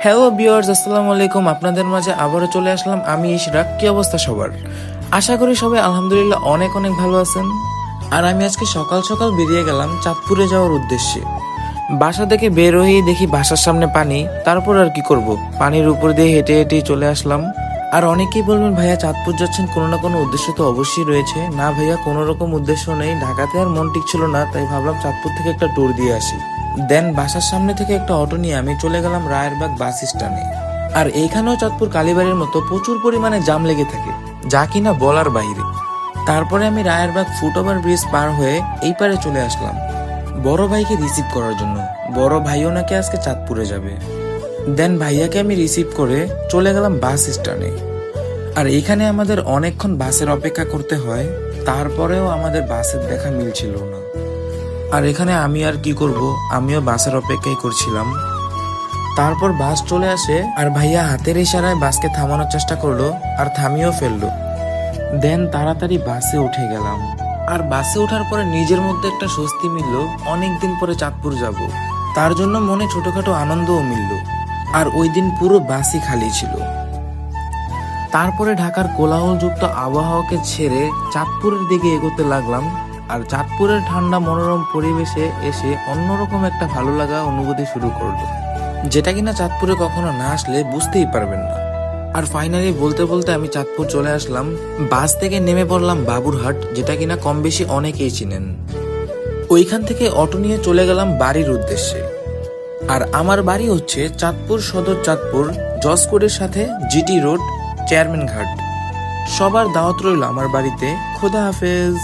Hello viewers, আসসালামু আলাইকুম। আপনাদের মাঝে আবারও চলে আসলাম আমি ইশরাক। কি অবস্থা সবার? আশা করি সবাই আলহামদুলিল্লাহ অনেক অনেক ভালো আছেন। আর আমি আজকে সকাল সকাল বেরিয়ে গেলাম চাঁদপুরে যাওয়ার উদ্দেশ্যে। বাসা থেকে বের হয়েই দেখি বাসার সামনে পানি, তারপর আর কি করব, পানির উপর দিয়ে হেঁটে হেঁটে চলে আসলাম। আর অনেকেই বলবেন ভাইয়া চাঁদপুর যাচ্ছেন, কোনো না কোনো উদ্দেশ্য তো অবশ্যই রয়েছে। না ভাইয়া, কোনো রকম উদ্দেশ্য নেই, ঢাকাতে আর মন টিকছিল না, তাই ভাবলাম চাঁদপুর থেকে একটা ট্যুর দিয়ে আসি। দেন বাসার সামনে থেকে একটা অটো নিয়ে আমি চলে গেলাম রায়েরবাগ বাস স্ট্যান্ডে। আর এইখানেও চাঁদপুর কালীবাড়ির মতো প্রচুর পরিমাণে জাম লেগে থাকে, যা কিনা বলার বাইরে। তারপরে আমি রায়েরবাগ ফুটওভার ব্রিজ পার হয়ে এই পারে চলে আসলাম বড় ভাইকে রিসিভ করার জন্য। বড় ভাইও নাকি আজকে চাঁদপুরে যাবে। দেন ভাইয়াকে আমি রিসিভ করে চলে গেলাম বাস স্ট্যান্ডে। আর এখানে আমাদের অনেকক্ষণ বাসের অপেক্ষা করতে হয়, তারপরেও আমাদের বাসের দেখা মিলছিল না। আর এখানে আমি আর কি করব, আমিও বাসের অপেক্ষাই করছিলাম। তারপর বাস চলে আসে আর ভাইয়া হাতের ইশারায় বাসকে থামানোর চেষ্টা করলো, আর থামিয়েও ফেললো। দেন তাড়াতাড়ি বাসে উঠে গেলাম। আর বাসে ওঠার পরে নিজের মধ্যে একটা স্বস্তি মিলল, অনেকদিন পরে চাঁদপুর যাব। তার জন্য মনে ছোটখাটো আনন্দও মিলল। আর ওই দিন পুরো বাসই খালি ছিল। তারপরে ঢাকার কোলাহলযুক্ত আবহাওয়াকে ছেড়ে চাঁদপুরের দিকে এগোতে লাগলাম। আর চাঁদপুরের ঠান্ডা মনোরম পরিবেশে এসে অন্যরকম একটা ভালো লাগা অনুভূতি শুরু করলো, যেটা কিনা চাঁদপুরে কখনো না আসলে বুঝতেই পারবেন না। আর ফাইনালি বলতে বলতে আমি চাঁদপুর চলে আসলাম। বাস থেকে নেমে পড়লাম বাবুরহাট, যেটা কিনা কম বেশি অনেকেই চিনেন। ওইখান থেকে অটো নিয়ে চলে গেলাম বাড়ির উদ্দেশ্যে। আর আমার বাড়ি হচ্ছে চাঁদপুর সদর, চাঁদপুর জসকোডের সাথে জিটি রোড, চেয়ারম্যান ঘাট। সবার দাওয়াত রইল আমার বাড়িতে। খোদা হাফেজ।